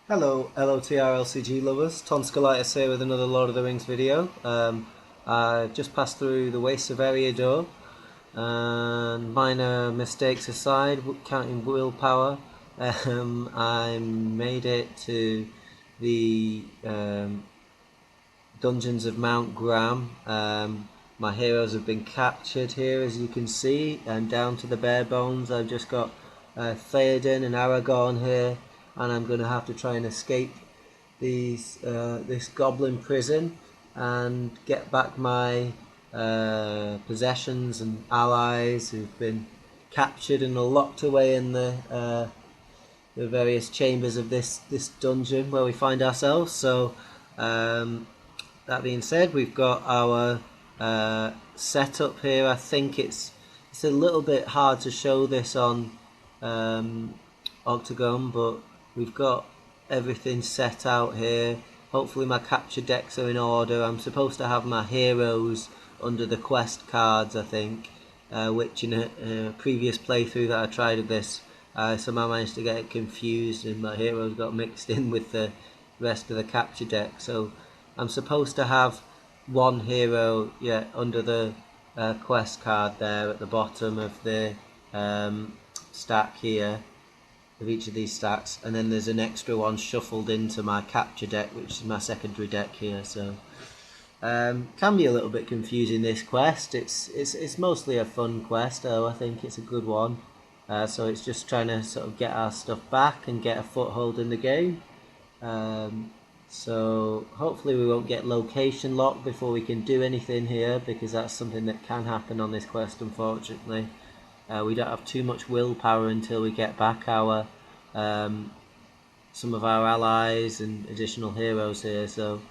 Hello, LOTR lovers. Tonskillitis here with another Lord of the Rings video. I just passed through the Wastes of Eriador, and minor mistakes aside, counting willpower, I made it to the dungeons of Mount Graham. My heroes have been captured here, as you can see, and down to the bare bones. I've just got Theoden and Aragorn here, and I'm going to have to try and escape this goblin prison and get back my possessions and allies who've been captured and are locked away in the various chambers of this dungeon where we find ourselves. So that being said, we've got our setup here. I think it's a little bit hard to show this on Octagon, but we've got everything set out here. Hopefully my capture decks are in order. I'm supposed to have my heroes under the quest cards, I think, which in a previous playthrough that I tried of this, somehow managed to get it confused and my heroes got mixed in with the rest of the capture deck. So I'm supposed to have one hero under the quest card there at the bottom of the stack here, of each of these stacks, and then there's an extra one shuffled into my capture deck, which is my secondary deck here. So can be a little bit confusing, this quest. It's mostly a fun quest, though. I think it's a good one. So it's just trying to sort of get our stuff back and get a foothold in the game. So hopefully we won't get location locked before we can do anything here, because that's something that can happen on this quest, unfortunately. We don't have too much willpower until we get back our some of our allies and additional heroes here. So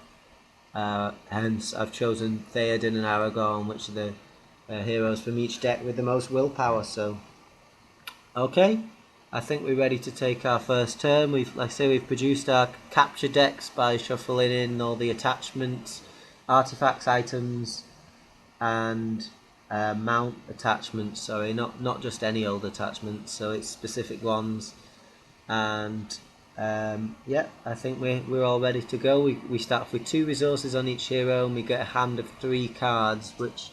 hence I've chosen Theoden and Aragorn, which are the heroes from each deck with the most willpower. So okay, I think we're ready to take our first turn. We've produced our capture decks by shuffling in all the attachments, artifacts, items, and mount attachments. Sorry, not just any old attachments. So it's specific ones, and yeah, I think we're all ready to go. We start off with 2 resources on each hero, and we get a hand of 3 cards, which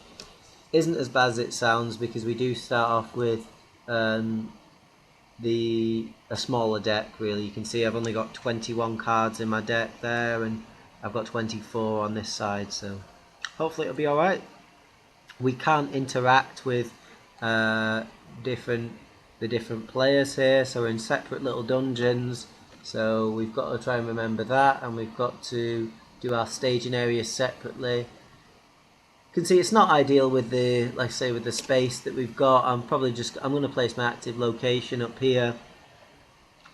isn't as bad as it sounds, because we do start off with a smaller deck. Really, you can see I've only got 21 cards in my deck there, and I've got 24 on this side. So hopefully it'll be all right. We can't interact with the different players here, so we're in separate little dungeons. So we've got to try and remember that, and we've got to do our staging areas separately. You can see it's not ideal with the, like I say, with the space that we've got. I'm going to place my active location up here,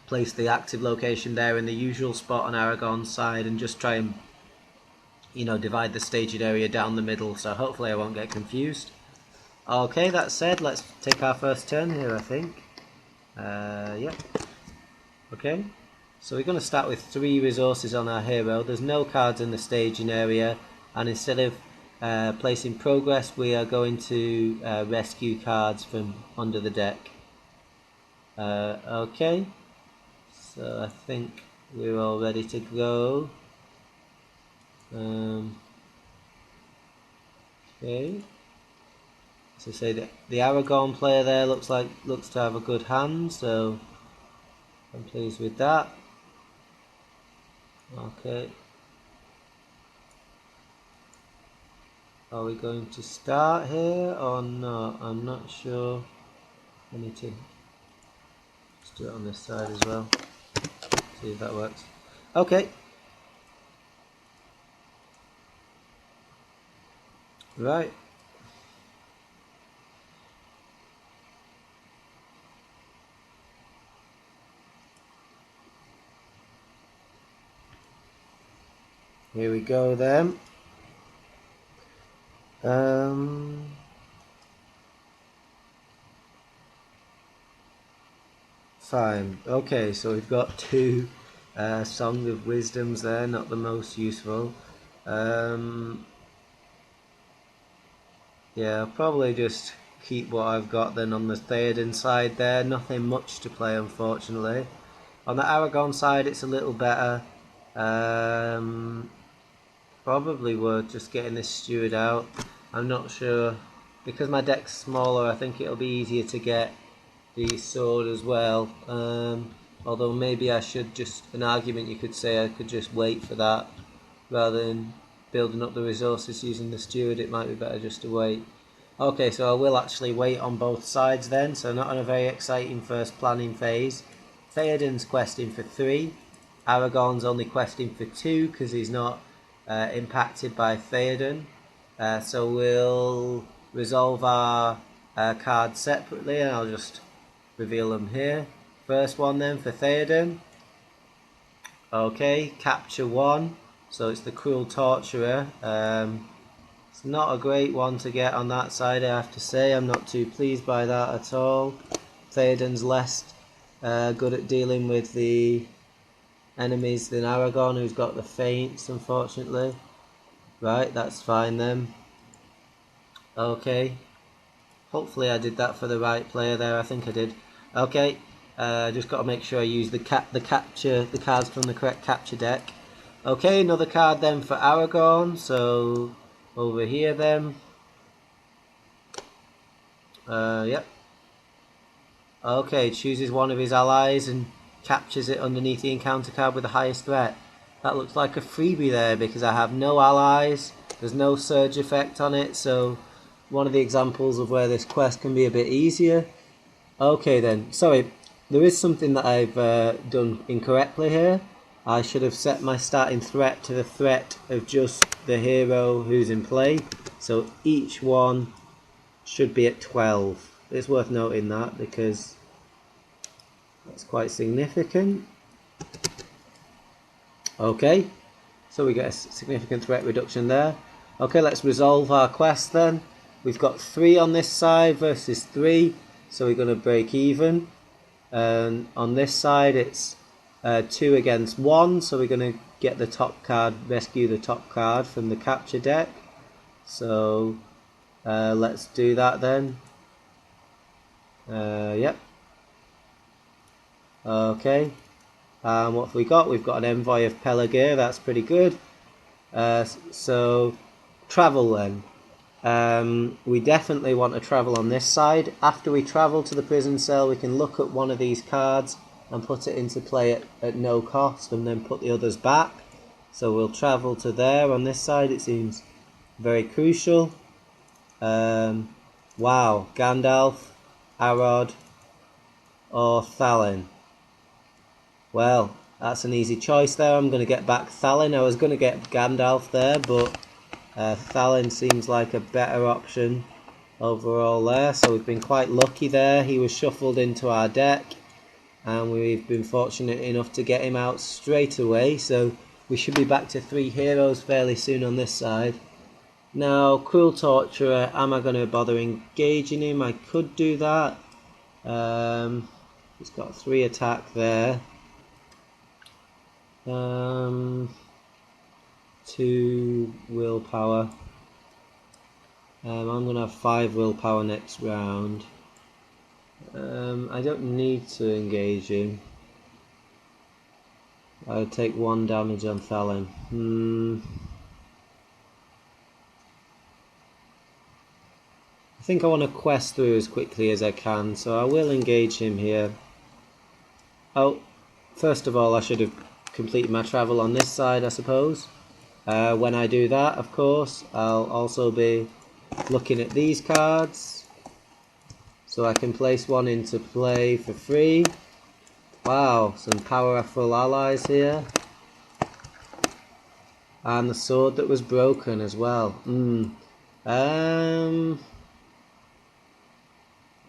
place the active location there in the usual spot on Aragorn's side, and just try and divide the staging area down the middle, so hopefully I won't get confused. Okay, that said, let's take our first turn here, I think. Yep. Okay, so we're going to start with 3 resources on our hero. There's no cards in the staging area, and instead of placing progress, we are going to rescue cards from under the deck. Okay, so I think we're all ready to go. Okay, so say that the Aragorn player there looks to have a good hand, so I'm pleased with that. Okay, are we going to start here or not? I'm not sure. I need to just do it on this side as well, see if that works. Okay, right. Here we go then. Fine. Okay, so we've got 2 Song of Wisdoms there, not the most useful. Yeah, I'll probably just keep what I've got then on the Theoden side there. Nothing much to play, unfortunately. On the Aragon side it's a little better. Probably worth just getting this steward out. I'm not sure. Because my deck's smaller, I think it'll be easier to get the sword as well. Although maybe I should just, an argument you could say, I could just wait for that rather than building up the resources using the steward. It might be better just to wait. Okay, so I will actually wait on both sides then, so not on a very exciting first planning phase. Theoden's questing for 3. Aragorn's only questing for 2 because he's not impacted by Theoden. So we'll resolve our cards separately, and I'll just reveal them here. First one then for Theoden. Okay, capture 1. So it's the Cruel Torturer. It's not a great one to get on that side, I have to say. I'm not too pleased by that at all. Theoden's less good at dealing with the enemies than Aragorn, who's got the feints, unfortunately. Right, that's fine then. Okay. Hopefully I did that for the right player there. I think I did. Okay. Just got to make sure I use the cards from the correct capture deck. Okay, another card then for Aragorn. So over here then. Yep. Okay, chooses one of his allies and captures it underneath the encounter card with the highest threat. That looks like a freebie there because I have no allies. There's no surge effect on it, so one of the examples of where this quest can be a bit easier. Okay then, sorry, there is something that I've done incorrectly here. I should have set my starting threat to the threat of just the hero who's in play. So each one should be at 12. It's worth noting that because that's quite significant. Okay, so we get a significant threat reduction there. Okay, let's resolve our quest then. We've got 3 on this side versus 3, so we're going to break even. And on this side it's 2 against 1, so we're going to get the top card, rescue the top card from the capture deck. So let's do that then. Yep. Okay. What have we got? We've got an Envoy of Pelargir, that's pretty good. So, travel then. We definitely want to travel on this side. After we travel to the prison cell, we can look at one of these cards and put it into play at no cost and then put the others back. So we'll travel to there on this side, it seems very crucial. Wow, Gandalf, Arod, or Thalin. Well, that's an easy choice there. I'm going to get back Thalin. I was going to get Gandalf there, but Thalin seems like a better option overall there. So we've been quite lucky there. He was shuffled into our deck, and we've been fortunate enough to get him out straight away. So we should be back to 3 heroes fairly soon on this side. Now, Cruel Torturer, am I going to bother engaging him? I could do that. He's got 3 attack there. 2 willpower. I'm going to have 5 willpower next round. I don't need to engage him. I'll take 1 damage on Thalin. I think I want to quest through as quickly as I can, so I will engage him here. Oh, first of all I should have completed my travel on this side, I suppose. When I do that, of course, I'll also be looking at these cards, so I can place one into play for free. Wow, some powerful allies here. And the sword that was broken as well.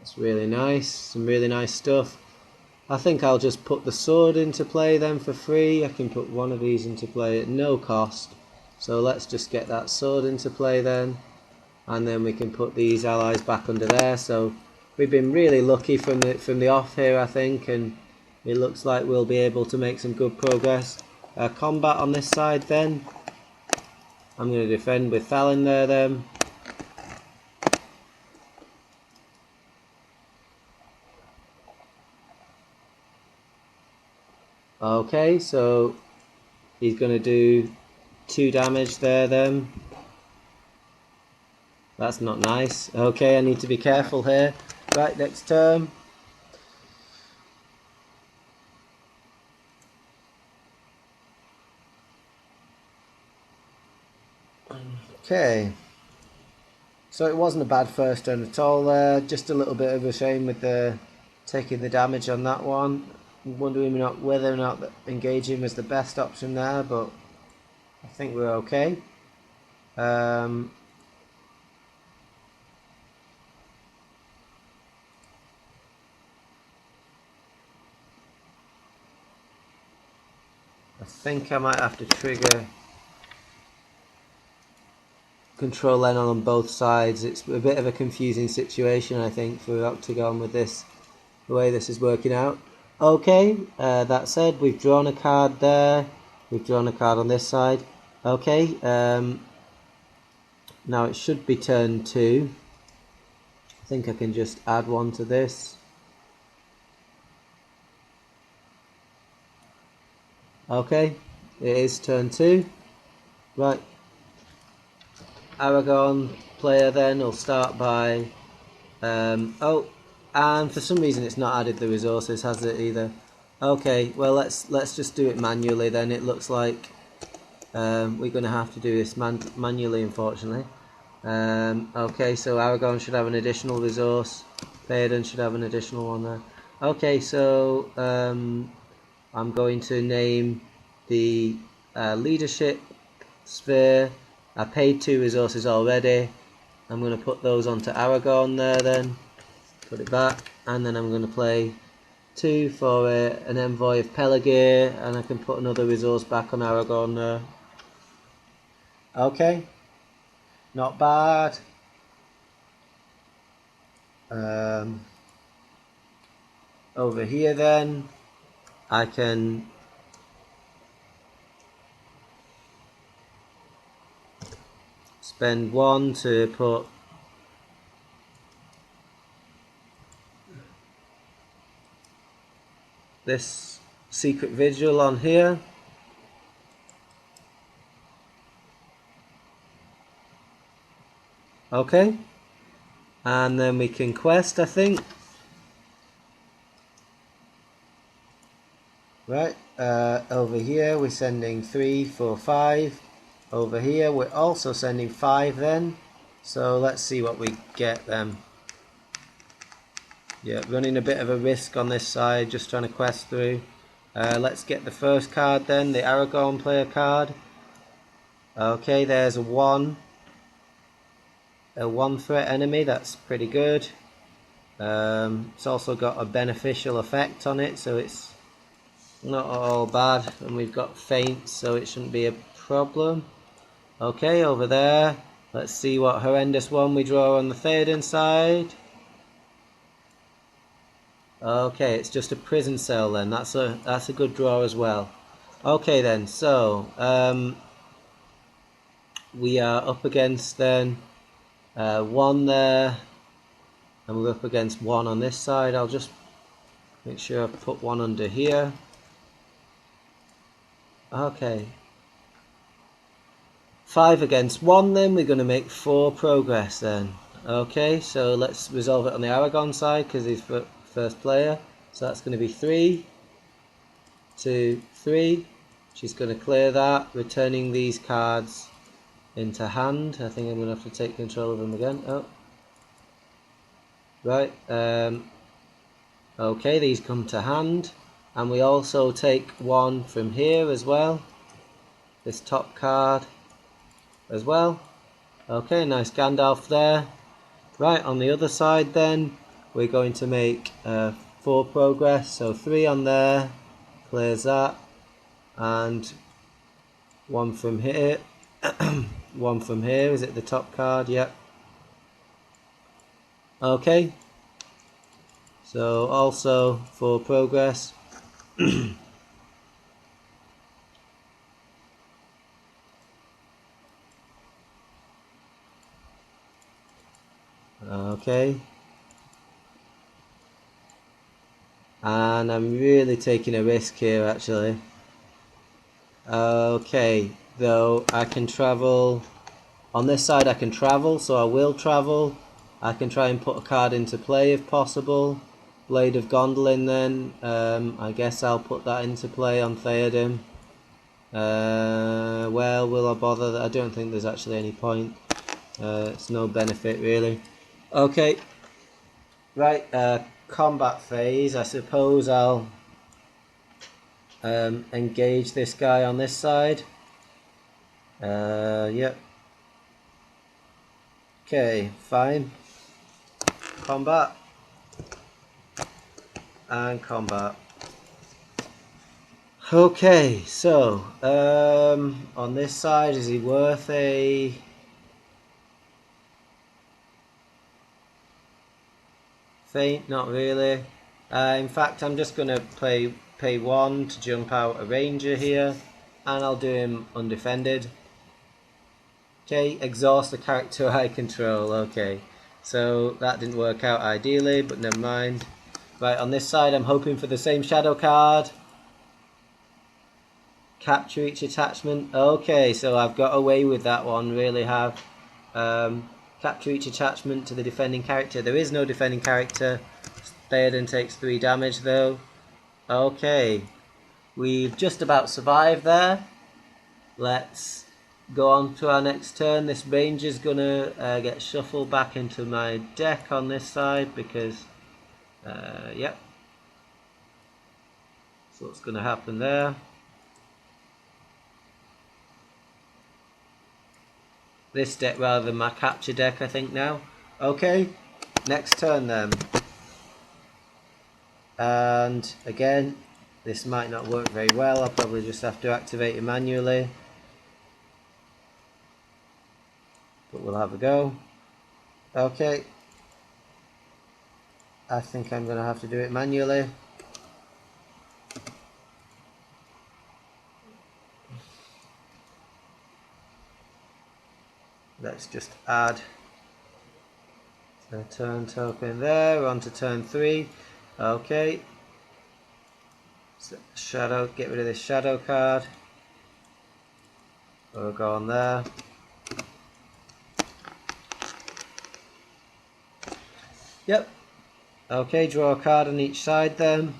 That's really nice, some really nice stuff. I think I'll just put the sword into play then for free. I can put one of these into play at no cost. So let's just get that sword into play then. And then we can put these allies back under there. So we've been really lucky from the off here, I think. And it looks like we'll be able to make some good progress. Combat on this side then. I'm going to defend with Thalin there then. Okay, so he's going to do 2 damage there then. That's not nice. Okay, I need to be careful here. Right, next turn. Okay. So it wasn't a bad first turn at all there. Just a little bit of a shame with the taking the damage on that one. I'm wondering whether or not engaging was the best option there, but I think we're okay. I think I might have to trigger control N on both sides. It's a bit of a confusing situation, I think, for Octagon with this, the way this is working out. Okay, that said, we've drawn a card there. We've drawn a card on this side. Okay, now it should be turn 2. I think I can just add one to this. Okay, it is turn 2. Right, Aragon player then will start by... oh, and for some reason it's not added the resources, has it either? Okay, well let's just do it manually then. It looks like we're going to have to do this manually, unfortunately. Okay, so Aragon should have an additional resource. Theoden should have an additional one there. Okay, so I'm going to name the leadership sphere. I paid 2 resources already. I'm going to put those onto Aragon there then. Put it back, and then I'm going to play 2 for an envoy of Pelargir, and I can put another resource back on Aragon there. Okay, not bad. Over here then, I can spend 1 to put this secret vigil on here. Okay, and then we can quest, I think. Right, over here we're sending 3, 4, 5. Over here we're also sending 5 then. So let's see what we get then. Yeah, running a bit of a risk on this side, just trying to quest through. Let's get the first card then, the Aragon player card. Okay, there's a 1 threat enemy, that's pretty good. It's also got a beneficial effect on it, so it's not all bad. And we've got feint, so it shouldn't be a problem. Okay, over there, let's see what horrendous one we draw on the Theoden side. Okay, it's just a prison cell then. That's a good draw as well. Okay then, so we are up against then 1 there, and we're up against 1 on this side. I'll just make sure I put 1 under here. Okay, 5 against 1 then. We're going to make 4 progress then. Okay, so let's resolve it on the Aragon side because he's first player. So that's going to be 3, 2, 3. She's going to clear that, returning these cards into hand. I think I'm going to have to take control of them again. Oh, right. Okay, these come to hand, and we also take 1 from here as well. This top card as well. Okay, nice Gandalf there. Right, on the other side then, we're going to make 4 progress. So 3 on there, clears that, and 1 from here. 1 from here, is it the top card? Yep. Okay, so also 4 progress. Okay, and I'm really taking a risk here actually. Okay, though I can travel on this side, I can travel, so I will travel. I can try and put a card into play if possible. Blade of Gondolin then, I guess I'll put that into play on Theoden. Well, will I bother? I don't think there's actually any point. It's no benefit really. Okay, right, combat phase. I suppose I'll engage this guy on this side. Yep. Okay, fine. Combat. And combat. Okay, so on this side, is he worth a feint? Not really. In fact, I'm just gonna pay 1 to jump out a ranger here, and I'll do him undefended. Okay, exhaust the character I control. Okay, so that didn't work out ideally, but never mind. Right, on this side, I'm hoping for the same shadow card. Capture each attachment. Okay, so I've got away with that one, really have. Capture each attachment to the defending character. There is no defending character. Theoden takes 3 damage though. Okay, we've just about survived there. Let's go on to our next turn. This ranger's gonna get shuffled back into my deck on this side because, yep. So what's gonna happen there? This deck rather than my capture deck, I think now. Okay, next turn then. And again, this might not work very well. I'll probably just have to activate it manually. But we'll have a go. Okay. I think I'm going to have to do it manually. Let's just add the turn token there, on to turn 3. Okay. So shadow, get rid of this shadow card. We'll go on there. Yep. Okay, draw a card on each side then.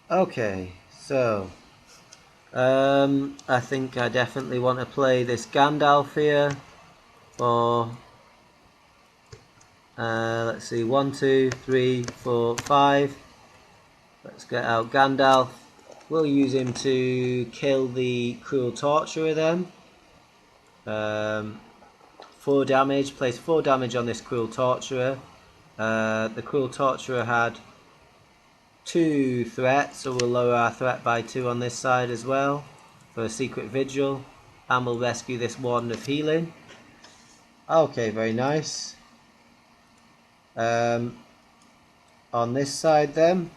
Okay, so I think I definitely want to play this Gandalf here for let's see, 1, 2, 3, 4, 5. Let's get out Gandalf. We'll use him to kill the Cruel Torturer then. 4 damage, place 4 damage on this Cruel Torturer. The Cruel Torturer had 2 threats, so we'll lower our threat by 2 on this side as well for a secret vigil, and we'll rescue this Warden of Healing. Okay, very nice. On this side then,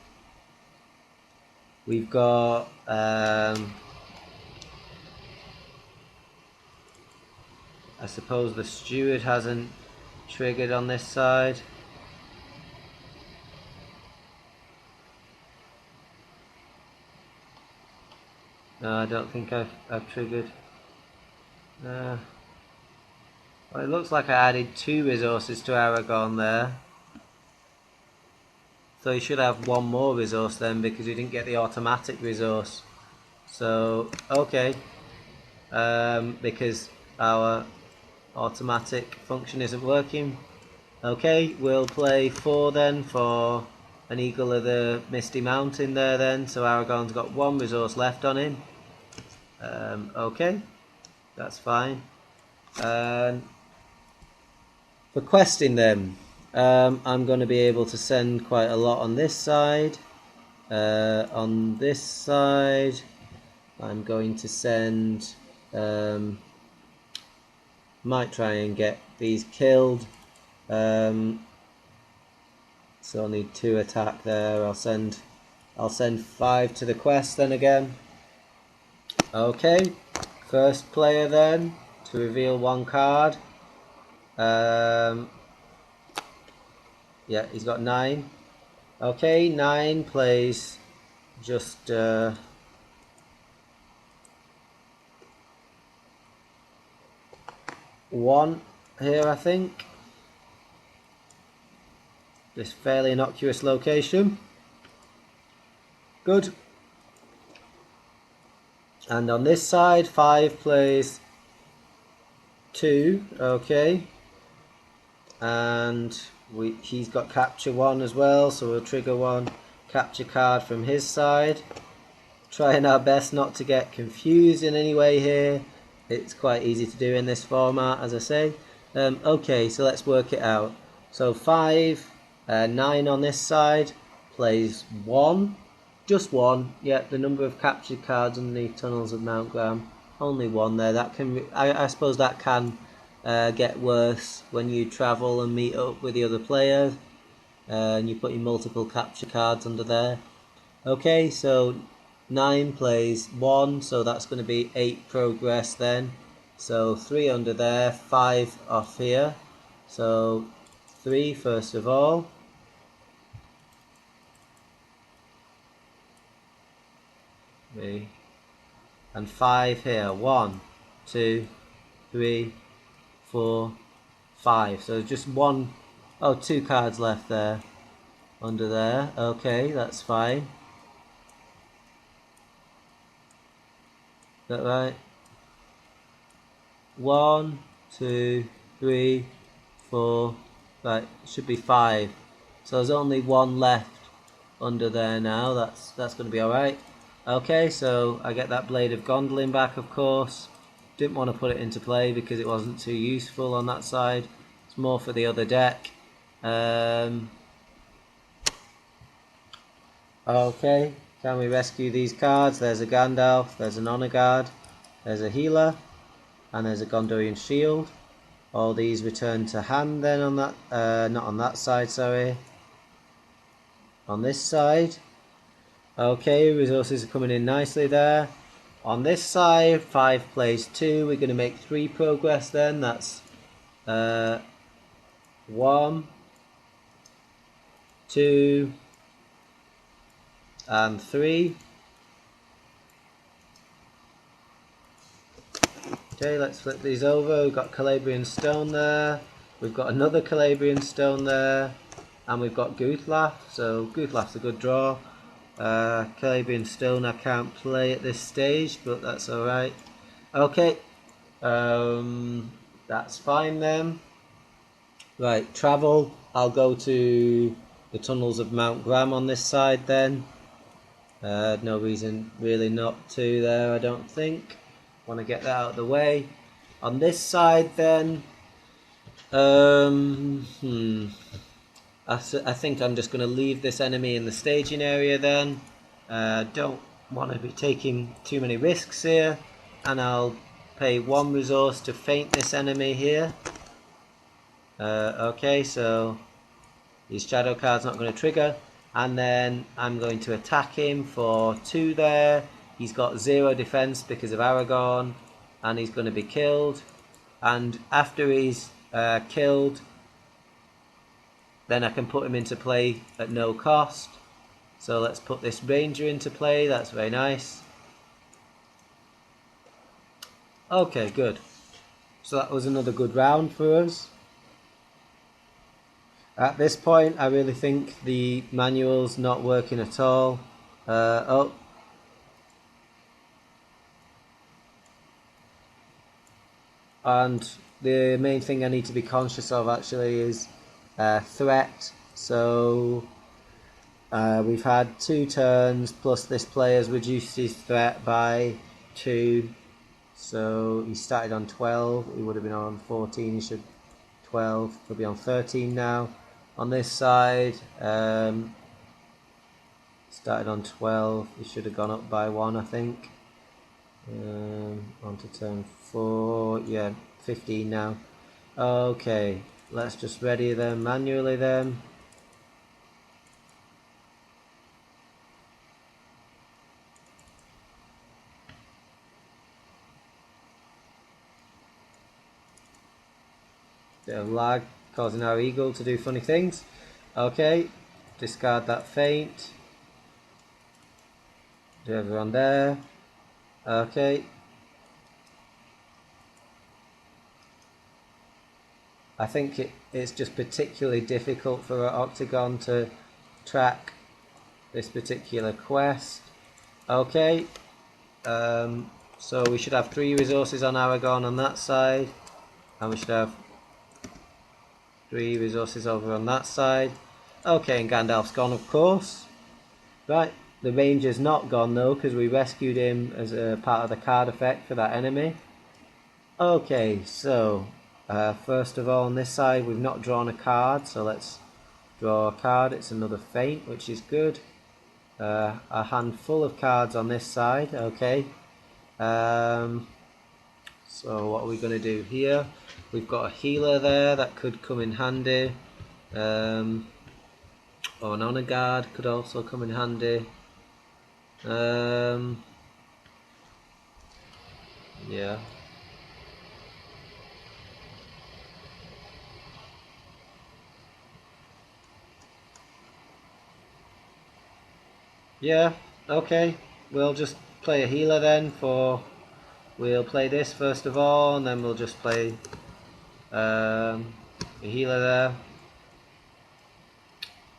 we've got I suppose the Steward hasn't triggered on this side. No, I don't think I've triggered. Well, it looks like I added 2 resources to Aragorn there. So he should have 1 more resource then, because we didn't get the automatic resource. So, okay. Because our automatic function isn't working. Okay, we'll play 4 then for an Eagle of the Misty Mountain there then. So Aragorn's got 1 resource left on him. Okay, that's fine. For questing then, I'm going to be able to send quite a lot on this side. On this side, I'm going to send, might try and get these killed. So I'll need 2 attack there. I'll send 5 to the quest then again. Okay, first player then to reveal 1 card. Yeah, he's got 9. Okay, 9 plays just 1 here, I think. This fairly innocuous location. Good. And on this side, 5 plays 2. Okay. And he's got capture 1 as well, so we'll trigger 1 capture card from his side. Trying our best not to get confused in any way here. It's quite easy to do in this format, as I say. Okay, so let's work it out. So 5, 9 on this side, plays 1. Just 1. Yeah, the number of captured cards underneath Tunnels of Mount Graham. Only 1 there. That can, I suppose that can get worse when you travel and meet up with the other players. And you're putting multiple capture cards under there. Okay, so 9 plays 1, so that's going to be 8 progress then. So 3 under there, 5 off here. So 3 first of all. And 5 here. 1, 2, 3, 4, 5. So just 2 cards left there. Under there. Okay, that's fine. Is that right? 1, 2, 3, 4. Right, should be 5. So there's only 1 left under there now. That's going to be alright. Okay, so I get that Blade of Gondolin back, of course. Didn't want to put it into play because it wasn't too useful on that side. It's more for the other deck. Okay, can we rescue these cards? There's a Gandalf, there's an Honor Guard, there's a Healer, and there's a Gondorian Shield. All these return to hand then on that, not on that side, sorry. On this side. Okay, resources are coming in nicely there. On this side, 5 plays 2. We're going to make 3 progress then. That's 1, 2, and 3. Okay, let's flip these over. We've got Calabrian Stone there. We've got another Calabrian Stone there. And we've got Guthlaf. So Guthlaf's a good draw. Calabrian Stone I can't play at this stage, but that's alright. Okay. That's fine then. Right, travel. I'll go to the Tunnels of Mount Graham on this side then. No reason really not to there, I don't think. Want to get that out of the way. On this side then, I think I'm just going to leave this enemy in the staging area then. Don't want to be taking too many risks here. And I'll pay 1 resource to feint this enemy here. Okay, so his shadow card's not going to trigger. And then I'm going to attack him for 2 there. He's got 0 defense because of Aragorn, and he's going to be killed. And after he's killed, then I can put him into play at no cost. So let's put this ranger into play. That's very nice. Okay, good. So that was another good round for us. At this point, I really think the manual's not working at all. And the main thing I need to be conscious of actually is threat. So we've had 2 turns, plus this player's reduced his threat by 2. So he started on 12, he would have been on 14, he should 12, he'll be on 13 now. On this side, started on 12, he should have gone up by 1, I think. On to turn 4, yeah, 15 now. Okay, let's just ready them manually then. Bit of lag causing our eagle to do funny things. Okay, discard that feint. Do everyone there. Okay. I think it's just particularly difficult for an octagon to track this particular quest. Okay. So we should have 3 resources on Aragon on that side. And we should have 3 resources over on that side. Okay, and Gandalf's gone, of course. Right, the ranger's not gone though, because we rescued him as a part of the card effect for that enemy. Okay, so first of all on this side we've not drawn a card, so let's draw a card. It's another feint, which is good. A handful of cards on this side. Okay. So what are we going to do here? We've got a healer there that could come in handy. Or an honor guard could also come in handy. Yeah. Yeah, okay. We'll just play a healer then we'll play this first of all, and then we'll just play a healer there.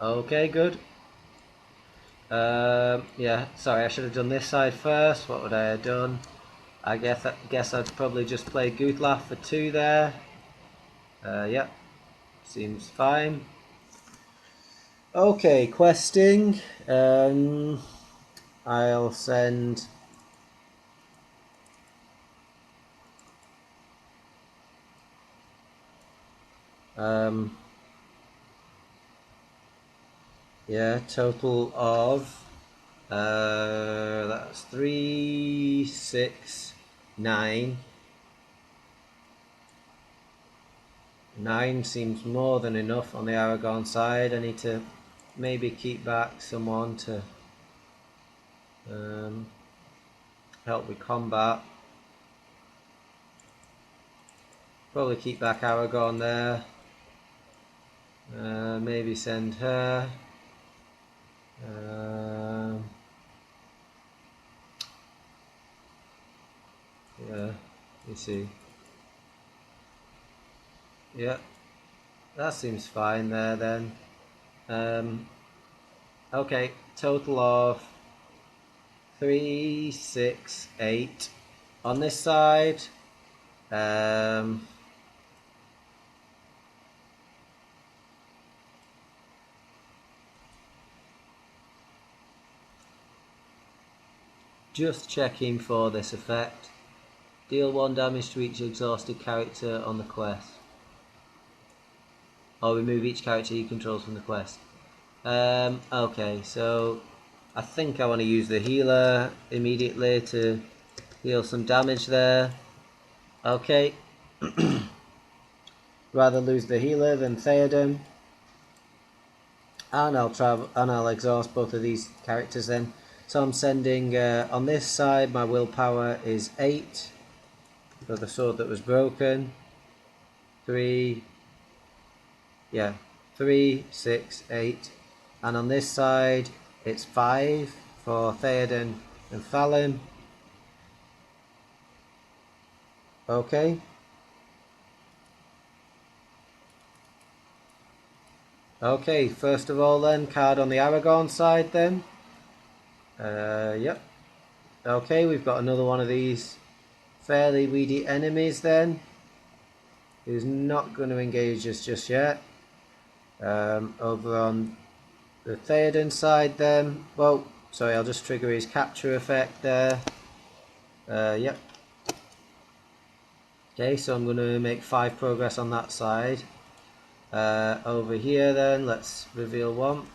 Okay, good. Yeah, sorry, I should have done this side first. What would I have done? I guess I'd probably just play Guthlaf for 2 there. Yep, seems fine. Okay, questing. I'll send yeah, total of that's 3, 6, 9. 9 seems more than enough on the Aragorn side. I need to maybe keep back someone to help with combat. Probably keep back Aragorn there. Maybe send her. Yeah, you see. Yeah, that seems fine there then. Okay, total of 3, 6, 8 on this side. Just checking for this effect. Deal 1 damage to each exhausted character on the quest. Or remove each character you control from the quest. Okay, so I think I want to use the healer immediately to deal some damage there. Okay. Rather lose the healer than Theoden. And I'll exhaust both of these characters then. So I'm sending on this side my willpower is 8 for the sword that was broken. 3, 6, 8. And on this side it's 5 for Theoden and Thalin. Okay. Okay, first of all then, card on the Aragorn side then. Yep. Okay, we've got another one of these fairly weedy enemies then, who's not going to engage us just yet. Over on the Theoden side then, well, sorry, I'll just trigger his capture effect there. Yep. Okay, so I'm going to make 5 progress on that side. Over here then, let's reveal 1.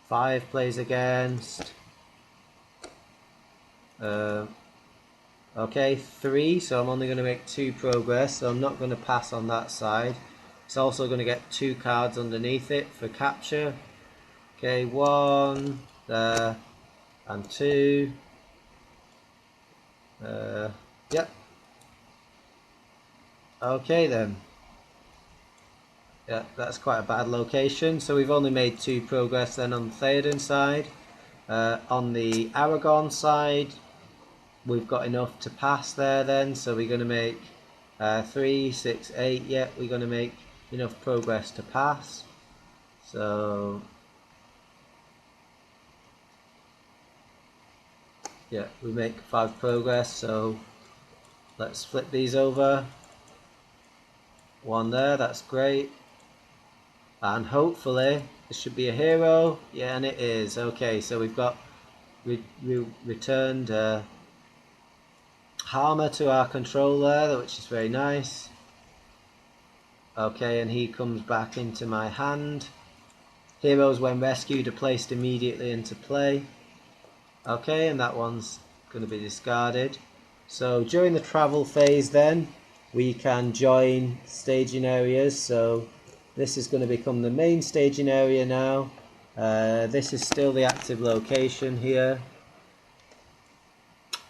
5 plays against. Okay, 3, so I'm only going to make 2 progress, so I'm not going to pass on that side. It's also going to get 2 cards underneath it for capture. Okay, 1 there and 2. Yep. Okay then. Yeah, that's quite a bad location. So we've only made 2 progress then on the Theoden side. On the Aragon side, we've got enough to pass there then. So we're going to make 3, 6, 8. Yeah, we're going to make enough progress to pass. So yeah, we make 5 progress. So let's flip these over. 1 there, that's great. And hopefully this should be a hero. Yeah, and it is. Okay, so we've got returned Harmer to our controller, which is very nice. Okay, and he comes back into my hand. Heroes when rescued are placed immediately into play. Okay, and that one's going to be discarded. So during the travel phase then, we can join staging areas. So this is going to become the main staging area now. This is still the active location here.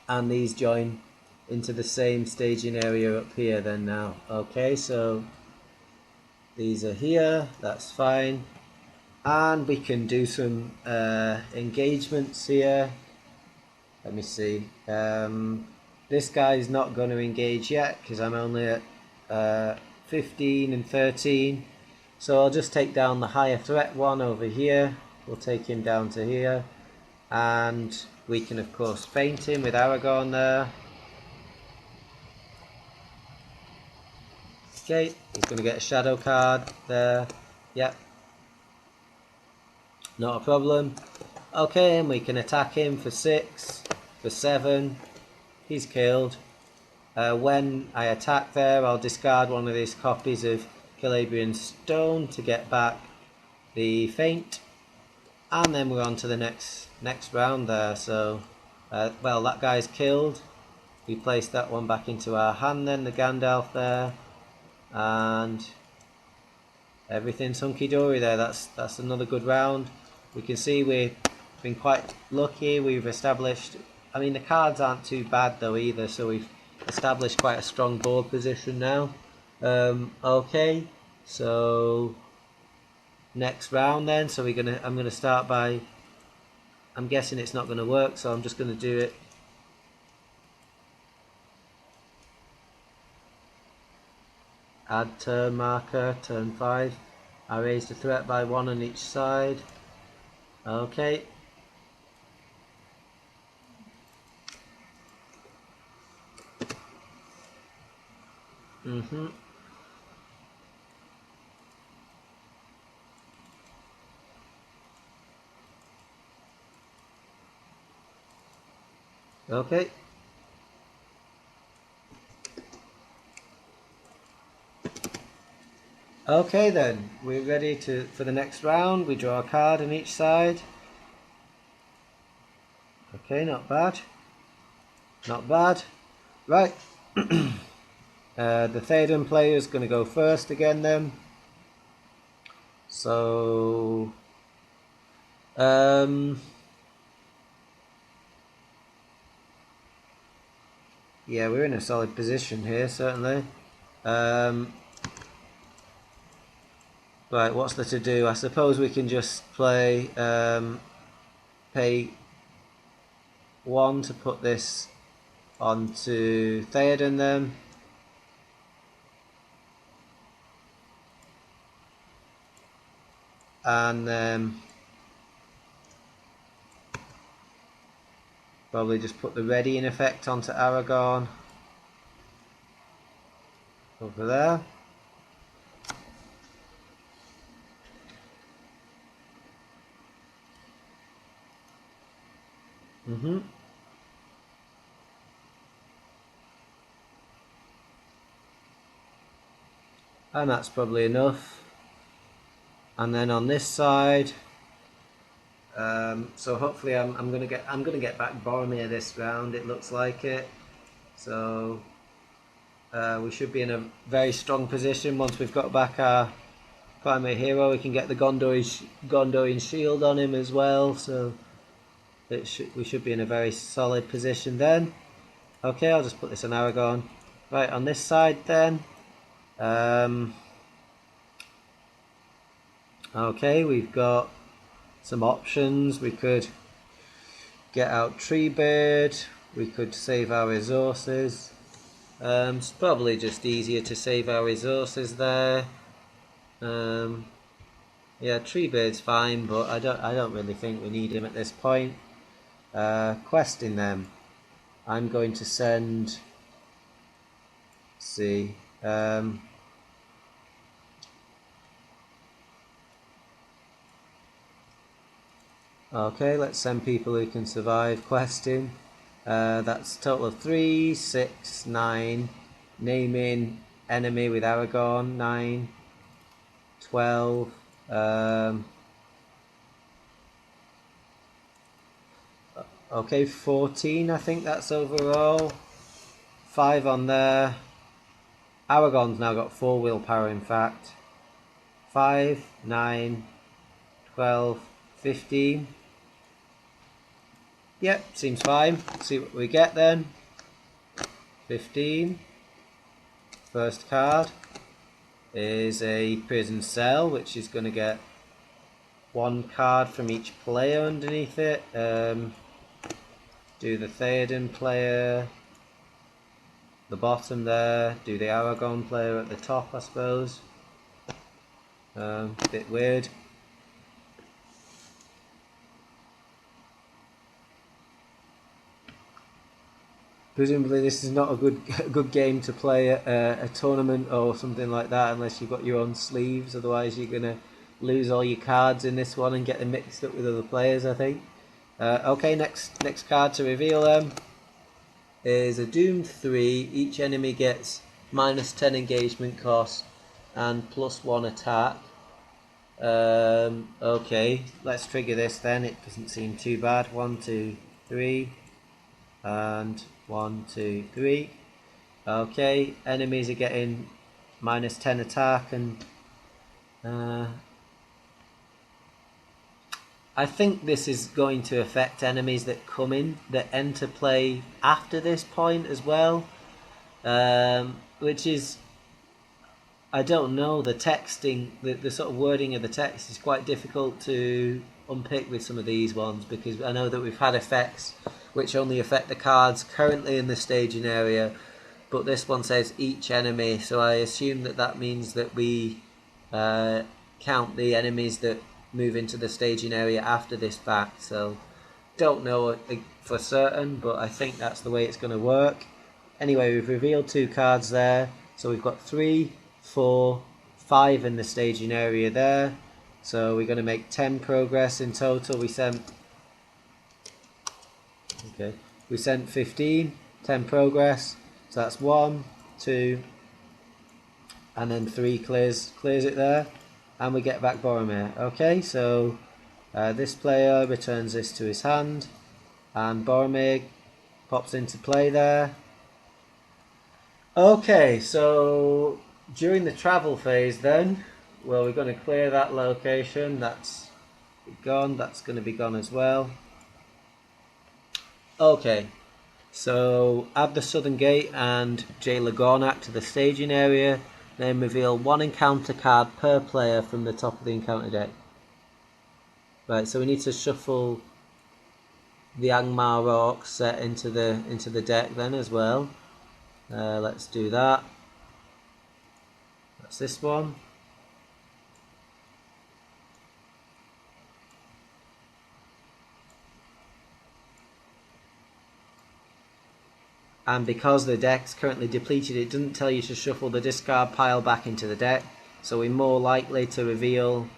And these join into the same staging area up here then now. Okay, so these are here, that's fine. And we can do some engagements here. Let me see. This guy's not going to engage yet because I'm only at 15 and 13. So I'll just take down the higher threat one over here. We'll take him down to here. And we can of course feint him with Aragorn there. Okay, he's going to get a shadow card there. Yep. Not a problem. Okay, and we can attack him for 6, for 7. He's killed. When I attack there, I'll discard one of these copies of Calabrian Stone to get back the feint. And then we're on to the next round there. So, well, that guy's killed. We place that one back into our hand then, the Gandalf there. And everything's hunky-dory there. That's another good round. We can see we've been quite lucky. We've established, I mean the cards aren't too bad though either, so we've established quite a strong board position now. Okay, so next round then. So I'm gonna start by, I'm guessing it's not gonna work, so I'm just gonna do it. Add turn marker, turn 5. I raised the threat by 1 on each side. Okay. Okay. Okay then, we're ready for the next round. We draw a card on each side. Okay, not bad. Not bad. Right. The Theoden player is going to go first again then. So, yeah, we're in a solid position here, certainly. Right, what's there to do? I suppose we can just play, pay 1 to put this onto Theoden then. And then probably just put the readying effect onto Aragorn over there. And that's probably enough. And then on this side, so hopefully I'm gonna get back Boromir this round. It looks like it. So we should be in a very strong position once we've got back our primary hero. We can get the Gondorian shield on him as well. So we should be in a very solid position then. Okay, I'll just put this on Aragorn. Right, on this side then. Okay, we've got some options. We could get out Tree Bird, we could save our resources. It's probably just easier to save our resources there. Yeah, Tree Bird's fine, but I don't really think we need him at this point. Questing them. I'm going to send. Let's see. Okay, let's send people who can survive questing. That's a total of 3, 6, 9. Naming enemy with Aragon, 9, 12. Okay, 14, I think that's overall. 5 on there. Aragon's now got 4 willpower, in fact. 5, 9, 12, 15. Yep, seems fine. See what we get then. 15. First card is a prison cell, which is going to get 1 card from each player underneath it. Do the Theoden player, the bottom there. Do the Aragon player at the top, I suppose. Bit weird. Presumably this is not a good game to play at a tournament or something like that unless you've got your own sleeves. Otherwise you're going to lose all your cards in this one and get them mixed up with other players, I think. Okay, next card to reveal them is a Doom 3. Each enemy gets minus 10 engagement cost and plus 1 attack. Okay, let's trigger this then. It doesn't seem too bad. 1, 2, 3. And 1, 2, 3. Okay, enemies are getting minus 10 attack, and I think this is going to affect enemies that come in, that enter play after this point as well, which is, I don't know, the texting, the sort of wording of the text is quite difficult to unpick with some of these ones, because I know that we've had effects which only affect the cards currently in the staging area, but this one says each enemy, so I assume that means that we count the enemies that move into the staging area after this fact. So don't know for certain, but I think that's the way it's going to work. Anyway, we've revealed 2 cards there, so we've got 3, 4, 5 in the staging area there. So we're going to make 10 progress in total. We sent 15, 10 progress. So that's 1, 2, and then 3 clears it there, and we get back Boromir. Okay, so this player returns this to his hand, and Boromir pops into play there. Okay, so during the travel phase then, well, we're going to clear that location. That's gone. That's going to be gone as well. Okay, so add the southern gate and Jailer Gornak to the staging area. Then reveal 1 encounter card per player from the top of the encounter deck. Right, so we need to shuffle the Angmar Orc set into the deck then as well. Let's do that. That's this one. And because the deck's currently depleted, it doesn't tell you to shuffle the discard pile back into the deck, so we're more likely to reveal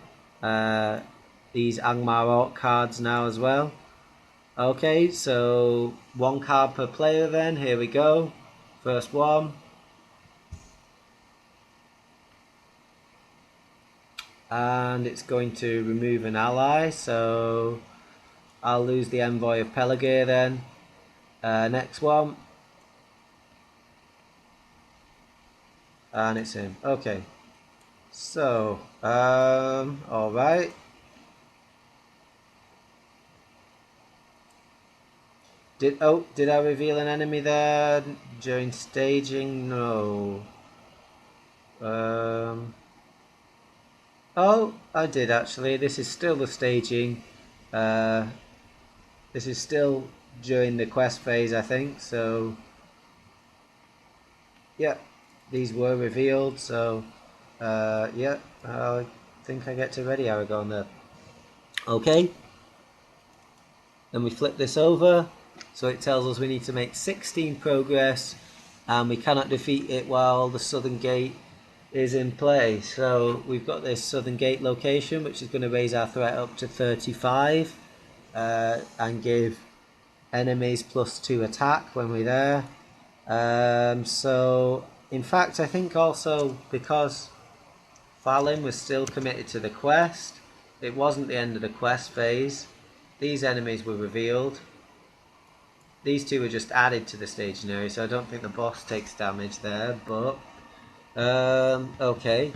these Angmar Orc cards now as well. Okay, so 1 card per player then, here we go. First one. And it's going to remove an ally, so I'll lose the Envoy of Pelargir then. Next one. And it's him. Okay. So, alright. Did I reveal an enemy there during staging? No. Oh, I did actually. This is still the staging. Uh, this is still during the quest phase, I think. So, yeah, these were revealed. So, yeah, I think I get to ready Aragon there. Okay. Then we flip this over. So it tells us we need to make 16 progress, and we cannot defeat it while the southern gate is in play. So we've got this southern gate location, which is going to raise our threat up to 35, and give enemies +2 attack when we're there. So in fact, I think also because Falin was still committed to the quest, it wasn't the end of the quest phase. These enemies were revealed. These two were just added to the staging area, so I don't think the boss takes damage there, but okay,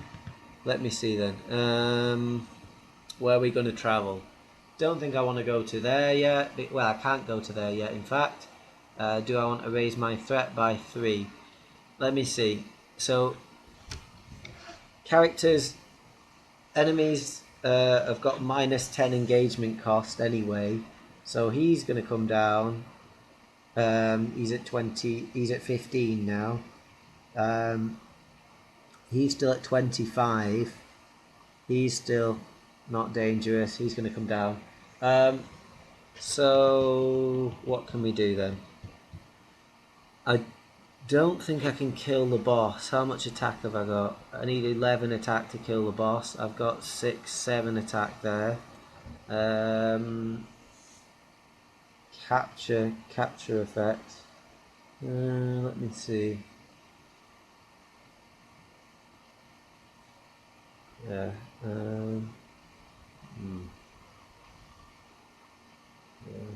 let me see then. Where are we going to travel? Don't think I want to go to there yet. Well, I can't go to there yet, in fact. Do I want to raise my threat by 3? Let me see. So, characters, enemies have got -10 engagement cost anyway, so he's going to come down. He's at 20. He's at 15 now. He's still at 25. He's still not dangerous. He's going to come down. So what can we do then? I don't think I can kill the boss. How much attack have I got? I need 11 attack to kill the boss. I've got 6, 7 attack there. Capture effect. Let me see. Yeah. Yeah.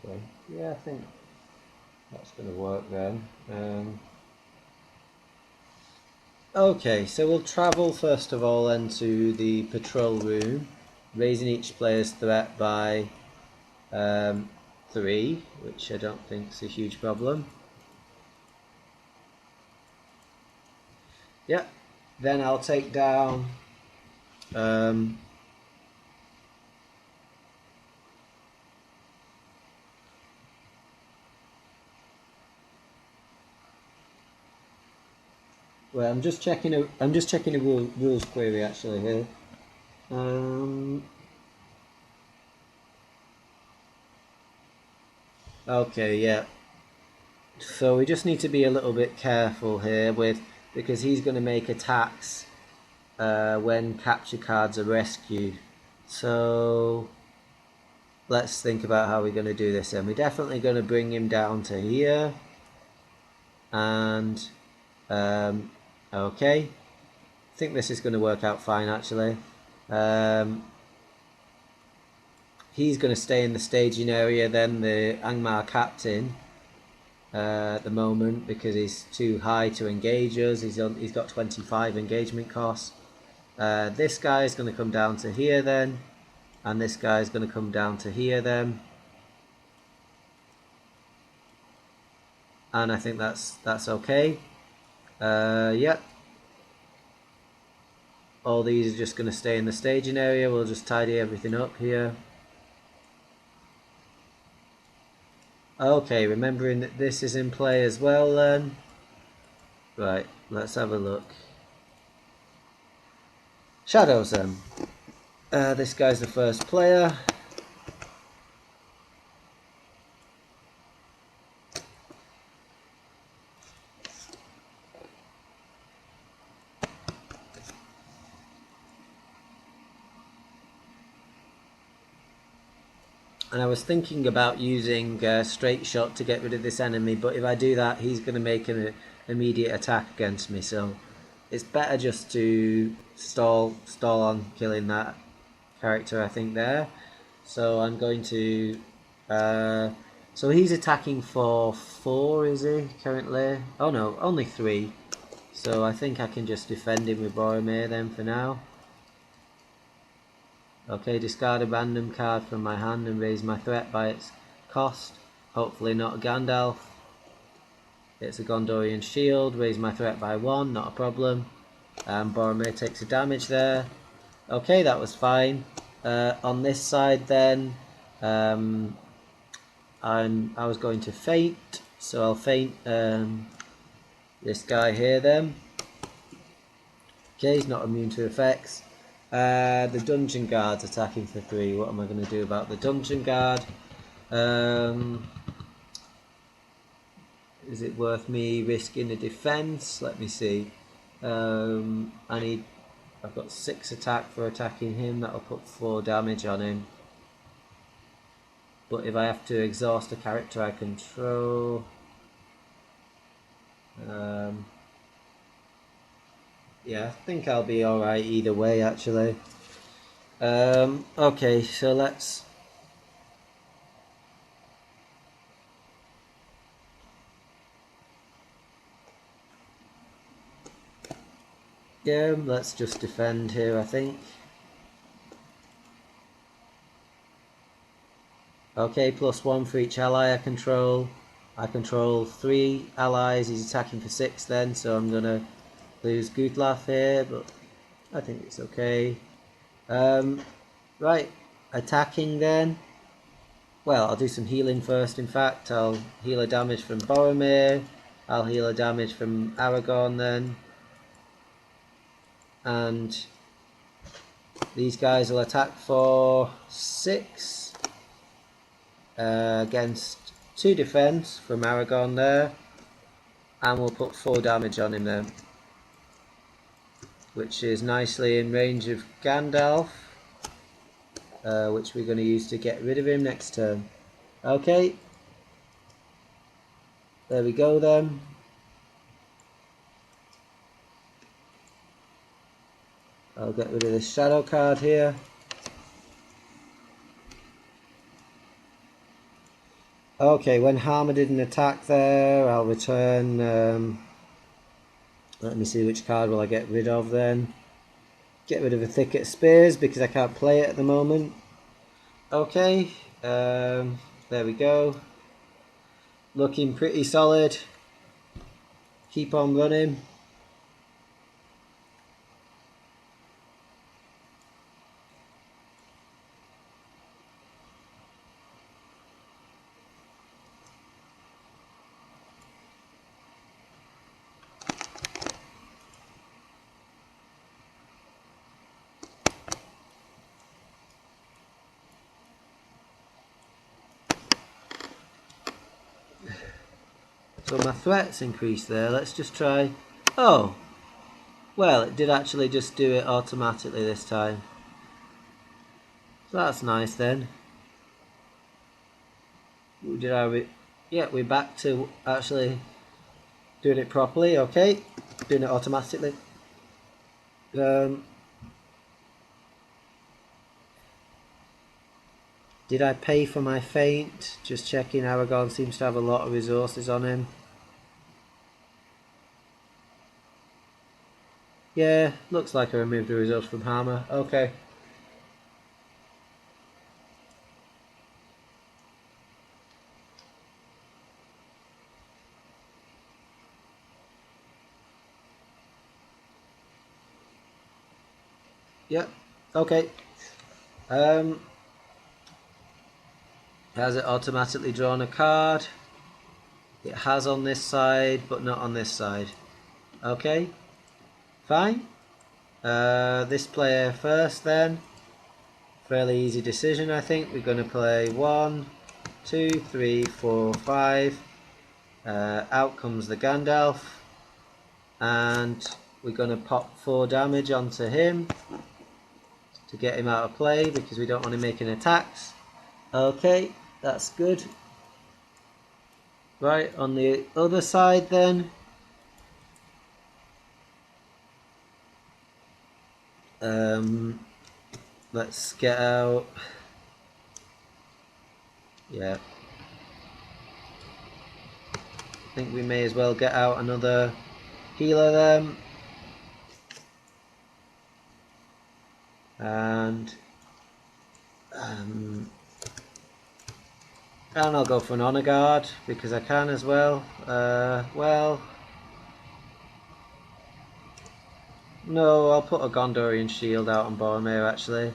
Okay. Yeah, I think that's going to work then. Okay, so we'll travel first of all then to the patrol room, raising each player's threat by 3, which I don't think is a huge problem. Yeah, then I'll take down well, I'm just checking a rules query actually here. Okay, yeah. So we just need to be a little bit careful here because he's going to make attacks when capture cards are rescued. So let's think about how we're going to do this then. We're definitely going to bring him down to here. And okay, I think this is going to work out fine actually. He's going to stay in the staging area then, the Angmar captain, at the moment, because he's too high to engage us. He's got 25 engagement costs. This guy is going to come down to here then, and this guy is going to come down to here then. And I think that's okay. Yep. All these are just going to stay in the staging area. We'll just tidy everything up here. Okay, remembering that this is in play as well then. Right, let's have a look. Shadows then. This guy's the first player. And I was thinking about using straight shot to get rid of this enemy, but if I do that, he's going to make an immediate attack against me. So it's better just to stall on killing that character, I think, there. So I'm going to... so he's attacking for 4, is he, currently? Oh no, only 3. So I think I can just defend him with Boromir then for now. Okay, discard a random card from my hand and raise my threat by its cost. Hopefully not a Gandalf. It's a Gondorian shield, raise my threat by 1, not a problem. And Boromir takes a damage there. Okay, that was fine. On this side then, I was going to feint, so I'll feint this guy here then. Okay, he's not immune to effects. The dungeon guard's attacking for 3. What am I going to do about the dungeon guard? Is it worth me risking a defense? Let me see. I've got 6 attack for attacking him. That'll put 4 damage on him. But if I have to exhaust a character I control, yeah, I think I'll be alright either way actually. Okay, so let's let's just defend here, I think. Okay, +1 for each ally I control. I control 3 allies. He's attacking for 6 then, so I'm gonna lose Guthlaf here, but I think it's okay. Right, attacking then. Well, I'll do some healing first, in fact. I'll heal a damage from Boromir. I'll heal a damage from Aragorn then. And these guys will attack for 6 against 2 defense from Aragorn there. And we'll put 4 damage on him then, which is nicely in range of Gandalf, which we're going to use to get rid of him next turn. Okay, there we go then. I'll get rid of this shadow card here. Okay, when Harmer did an attack there, I'll return. Let me see, which card will I get rid of then? Get rid of a Thicket of Spears because I can't play it at the moment. Okay, there we go. Looking pretty solid. Keep on running. So my threats increased there. Let's just try. Oh, well, it did actually just do it automatically this time. So that's nice then. Yeah, we're back to actually doing it properly. Okay, doing it automatically. Did I pay for my feint? Just checking. Aragorn seems to have a lot of resources on him. Yeah, looks like I removed the resource from Harmer. Okay. Yep. Okay. Has it automatically drawn a card? It has on this side, but not on this side. Okay. Fine. This player first then. Fairly easy decision, I think. We're going to play 1, 2, 3, 4, 5. Out comes the Gandalf. And we're going to pop 4 damage onto him to get him out of play because we don't want him making attacks. Okay, that's good. Right, on the other side then. Let's get out. Yeah. I think we may as well get out another healer then. And I'll go for an honor guard because I can as well. Well, No, I'll put a Gondorian shield out on Boromir actually.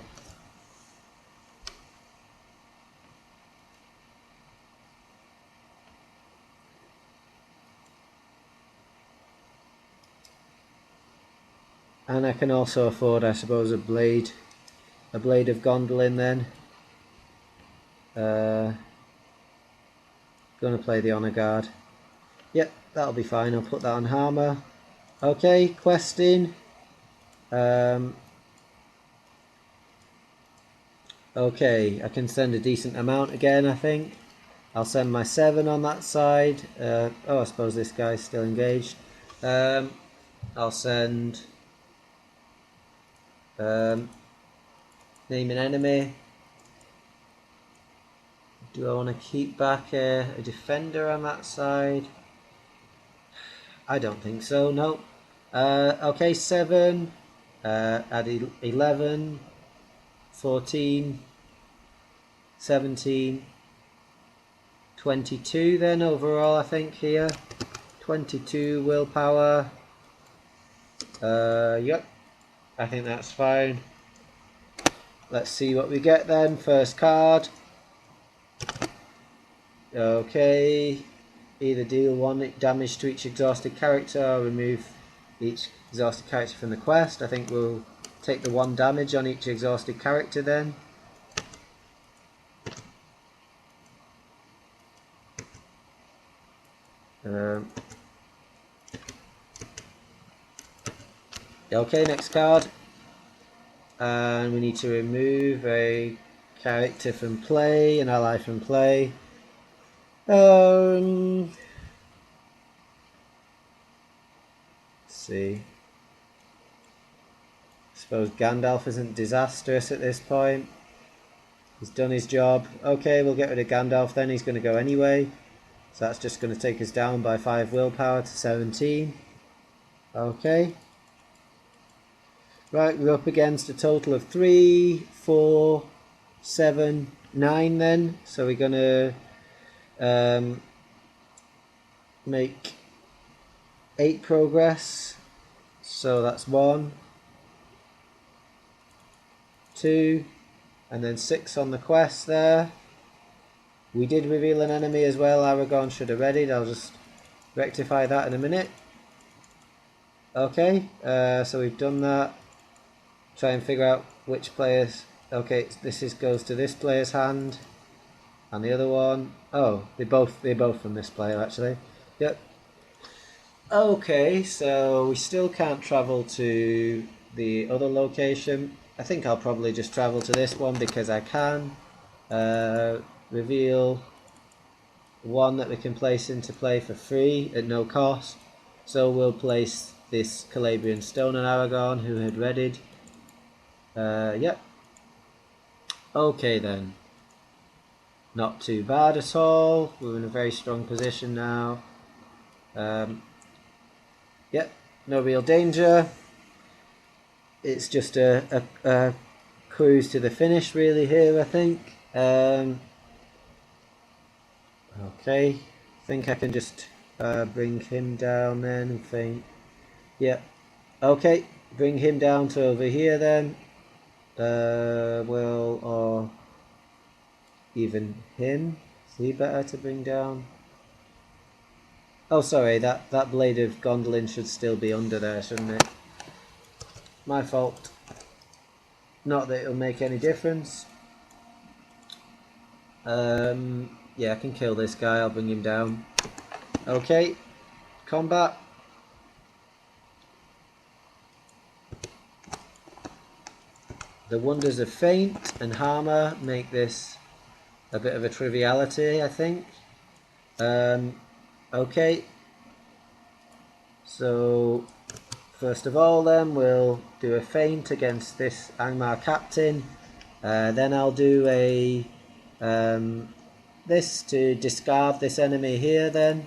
And I can also afford, I suppose, a blade of Gondolin then. Gonna play the Honor Guard. Yep, that'll be fine. I'll put that on Harmer. Okay, questing. Okay, I can send a decent amount again, I think. I'll send my 7 on that side. Oh, I suppose this guy's still engaged. I'll send... name an enemy. Do I want to keep back a defender on that side? I don't think so, no. Okay, 7. Add 11. 14. 17. 22 then overall, I think, here. 22 willpower. Yep. I think that's fine. Let's see what we get then. First card. Okay. Either deal 1 damage to each exhausted character or remove each exhausted character from the quest. I think we'll take the 1 damage on each exhausted character then. Okay, next card. And we need to remove a character from play, an ally from play. Let's see. I suppose Gandalf isn't disastrous at this point. He's done his job. Okay, we'll get rid of Gandalf then. He's going to go anyway. So that's just going to take us down by 5 willpower to 17. Okay. Right, we're up against a total of 3, 4, 7, 9 then. So we're going to make 8 progress. So that's 1, 2, and then 6 on the quest there. We did reveal an enemy as well. Aragorn should have readied. I'll just rectify that in a minute. Okay, so we've done that. Try and figure out which players. Okay, this goes to this player's hand, and the other one. Oh, they're both from this player actually. Yep. Okay, so we still can't travel to the other location. I think I'll probably just travel to this one because I can. Reveal 1 that we can place into play for free at no cost. So we'll place this Calabrian Stone on Aragorn, who had readied. Yep. Okay then. Not too bad at all. We're in a very strong position now. Yep. No real danger. It's just a cruise to the finish really here, I think. Okay. I think I can just bring him down then and think. Yep. Okay. Bring him down to over here then. Well, or even him. Is he better to bring down? Oh, sorry, that blade of Gondolin should still be under there, shouldn't it? My fault. Not that it'll make any difference. Yeah, I can kill this guy. I'll bring him down. Okay, combat. The wonders of feint and Harmer make this a bit of a triviality, I think. Okay. So, first of all then, we'll do a feint against this Angmar captain. Then I'll do a this to discard this enemy here then.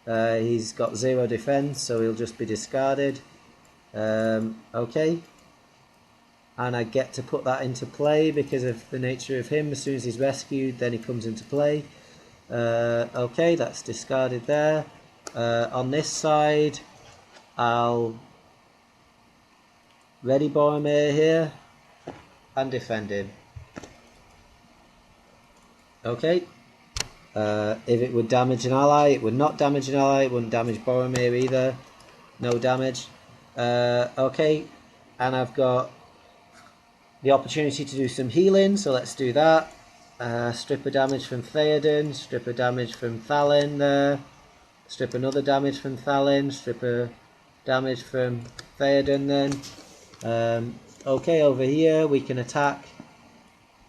He's got 0 defense, so he'll just be discarded. Okay. And I get to put that into play because of the nature of him. As soon as he's rescued, then he comes into play. Okay, that's discarded there. On this side, I'll Ready Boromir here. And defending. Okay. If it would damage an ally, it would not damage an ally. It wouldn't damage Boromir either. No damage. Okay. And I've got the opportunity to do some healing, so let's do that. Strip a damage from Theoden. Strip a damage from Thalin there. Strip another damage from Thalin. Strip a damage from Theoden then. Okay, over here we can attack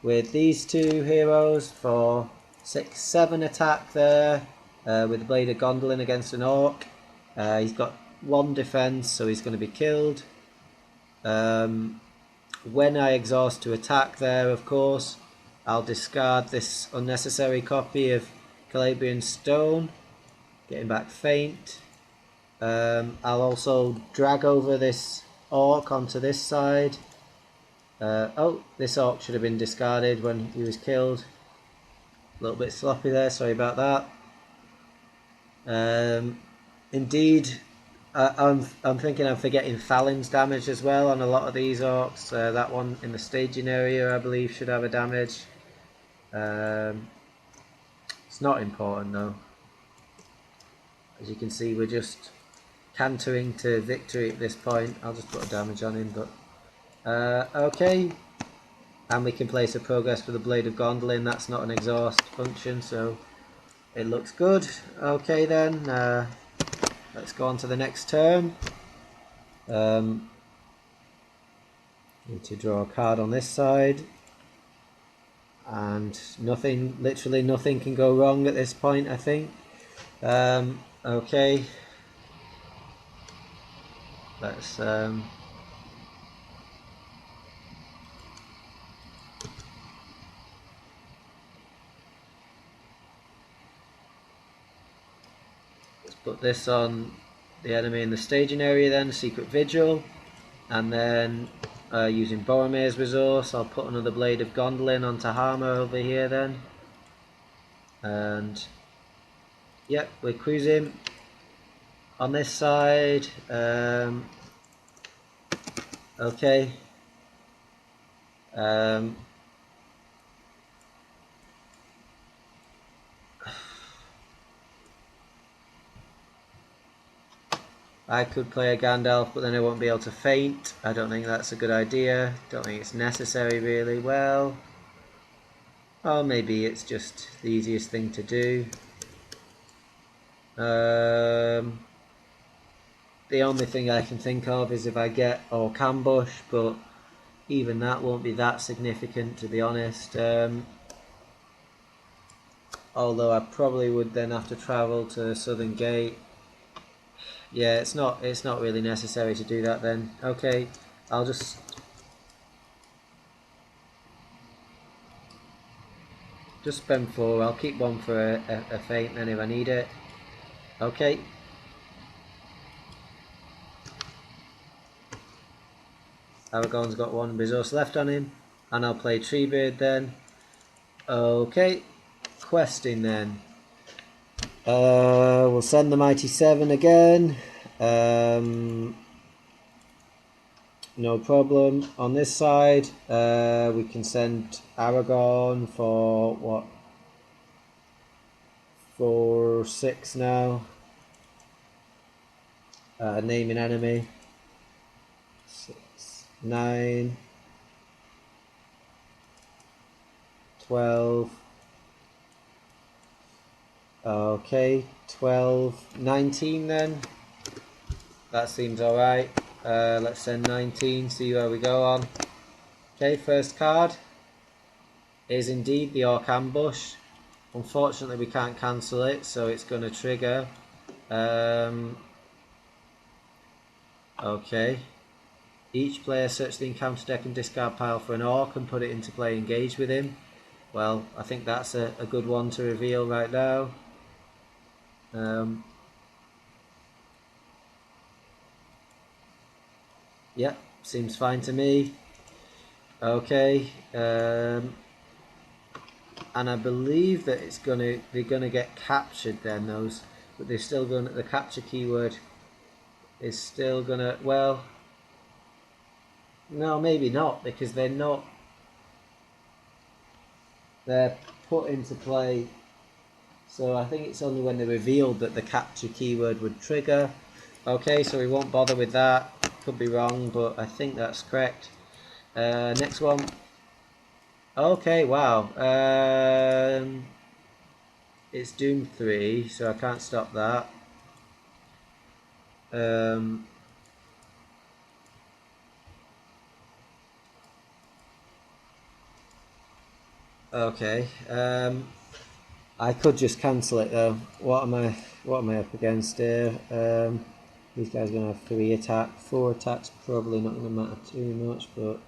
with these two heroes for 6-7 attack there, with the Blade of Gondolin against an Orc. He's got 1 defense, so he's going to be killed. When I exhaust to attack there, of course, I'll discard this unnecessary copy of Calabrian Stone, getting back Feint. I'll also drag over this Orc onto this side. Oh, this Orc should have been discarded when he was killed. A little bit sloppy there, sorry about that. Indeed, I'm thinking I'm forgetting Thalin's damage as well on a lot of these Orcs. That one in the staging area, I believe, should have a damage. It's not important though. As you can see, we're just cantering to victory at this point. I'll just put a damage on him, but okay. And we can place a progress with the Blade of Gondolin. That's not an exhaust function, so it looks good. Okay then, let's go on to the next turn. Need to draw a card on this side. And nothing, literally nothing can go wrong at this point, I think. Okay. Let's put this on the enemy in the staging area then, Secret Vigil, and then using Boromir's resource, I'll put another Blade of Gondolin onto Harmer over here then. And yep, we're cruising on this side. Okay. I could play a Gandalf, but then I won't be able to feint. I don't think that's a good idea. Don't think it's necessary really. Well, or maybe it's just the easiest thing to do. The only thing I can think of is if I get Orc Ambush, but even that won't be that significant, to be honest. Although I probably would then have to travel to Southern Gate. Yeah, it's not really necessary to do that then. Okay, I'll just spend 4. I'll keep 1 for a feint then if I need it. Okay. Aragorn's got 1 resource left on him, and I'll play Treebeard then. Okay, questing then. We'll send the Mighty 7 again. No problem. On this side, we can send Aragorn for what? For 6 now. Name an enemy. 6, 9, 12. Okay, 12, 19 then. That seems alright. Let's send 19, see where we go on. Okay, first card is indeed the Orc Ambush. Unfortunately we can't cancel it, so it's going to trigger. Okay. Each player search the encounter deck and discard pile for an Orc and put it into play, engage with him. Well, I think that's a good one to reveal right now. Yep, seems fine to me. Okay, and I believe that they're gonna get captured then, those, but they're still the capture keyword is still gonna, well, No, maybe not, because they're not. They're put into play. So I think it's only when they're revealed that the capture keyword would trigger. Okay, so we won't bother with that. Could be wrong, but I think that's correct. Next one. Okay, wow. It's Doom 3, so I can't stop that. Okay. I could just cancel it though. What am I up against here? These guys are gonna have 3 attack, 4 attacks probably not gonna matter too much, but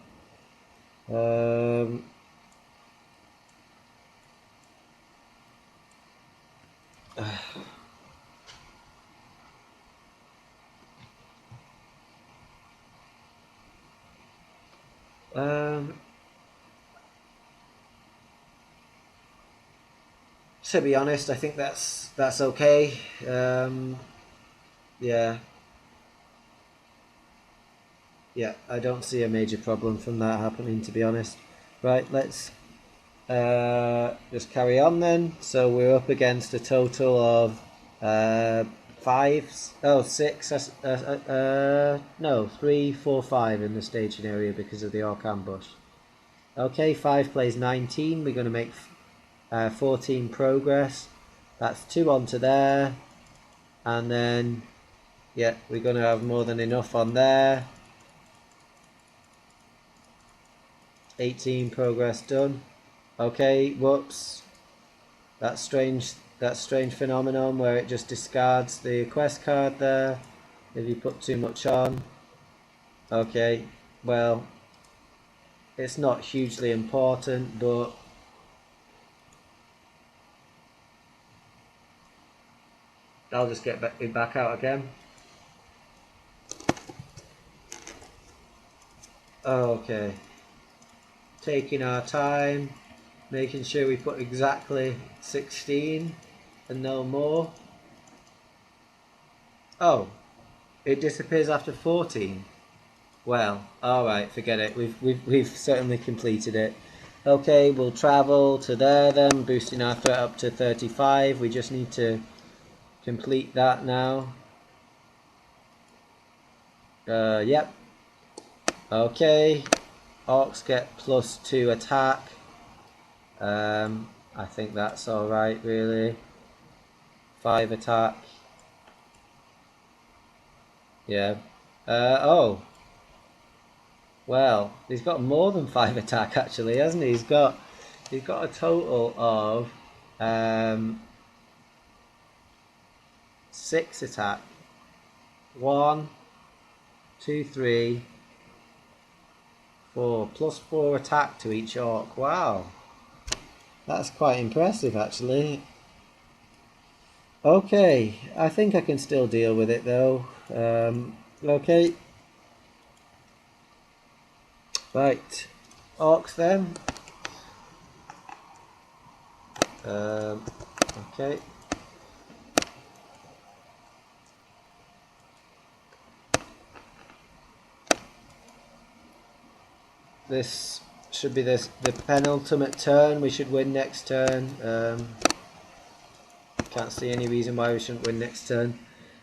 to be honest, I think that's okay. Yeah, yeah, I don't see a major problem from that happening, to be honest. Right, let's just carry on then. So we're up against a total of 6. No, 3, 4, 5 in the staging area because of the orc ambush. Okay, 5 plays 19. We're going to make 14 progress. That's 2 onto there, and then yeah, we're going to have more than enough on there. 18 progress done. Okay, whoops. That strange phenomenon where it just discards the quest card there if you put too much on. Okay, well, it's not hugely important, but I'll just get it back out again. Okay, taking our time, making sure we put exactly 16 and no more. Oh, it disappears after 14. Well, alright, forget it. We've certainly completed it. Okay, we'll travel to there then, boosting our threat up to 35. We just need to complete that now. Yep. Okay. Orcs get +2 attack. I think that's alright, really. 5 attack. Yeah. Oh. Well, he's got more than 5 attack actually, hasn't he? He's got a total of 6 attack. 1, 2, 3, 4. +4 attack to each orc. Wow. That's quite impressive actually. Okay, I think I can still deal with it though. Okay. Right. Orcs then. Okay. This should be the penultimate turn. We should win next turn. Can't see any reason why we shouldn't win next turn.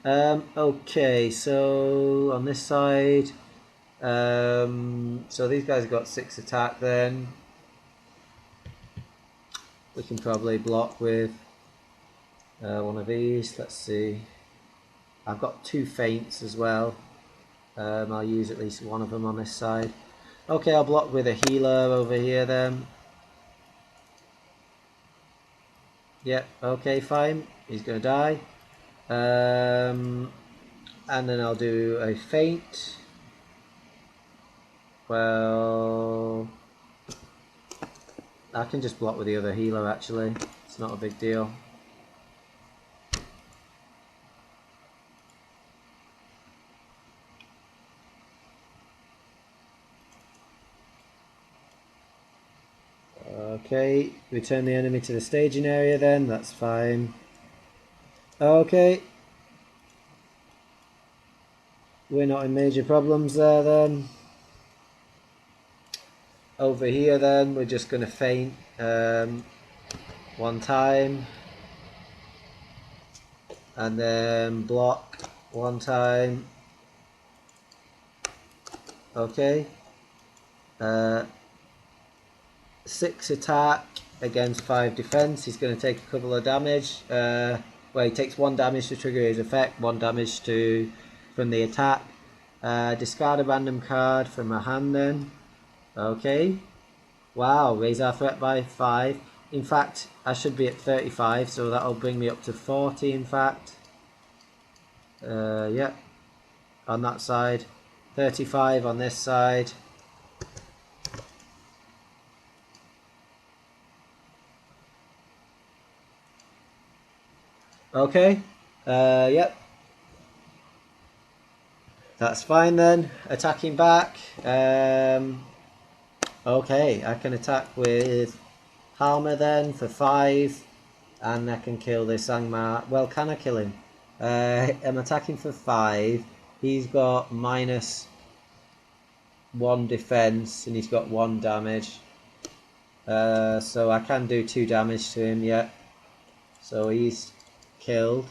Okay, so on this side, so these guys have got 6 attack then. We can probably block with one of these. Let's see. I've got 2 feints as well. I'll use at least one of them on this side. Okay, I'll block with a healer over here then. Yep, okay, fine. He's going to die. And then I'll do a feint. Well, I can just block with the other healer actually. It's not a big deal. Okay, return the enemy to the staging area then, that's fine. Okay. We're not in major problems there then. over here then we're just going to feint one time and then block one time. Okay, 6 attack against 5 defense. He's going to take a couple of damage. Well, he takes 1 damage to trigger his effect, 1 damage from the attack. Discard a random card from a hand then. Okay. Wow, raise our threat by 5. In fact, I should be at 35, so that'll bring me up to 40 in fact. Yeah, on that side. 35 on this side. Okay, yep. That's fine then. Attacking back. Okay, I can attack with Halmer then for 5. And I can kill this Angmar. Well, can I kill him? I'm attacking for 5. He's got -1 defense and he's got 1 damage. So I can do 2 damage to him, yeah. So he's killed.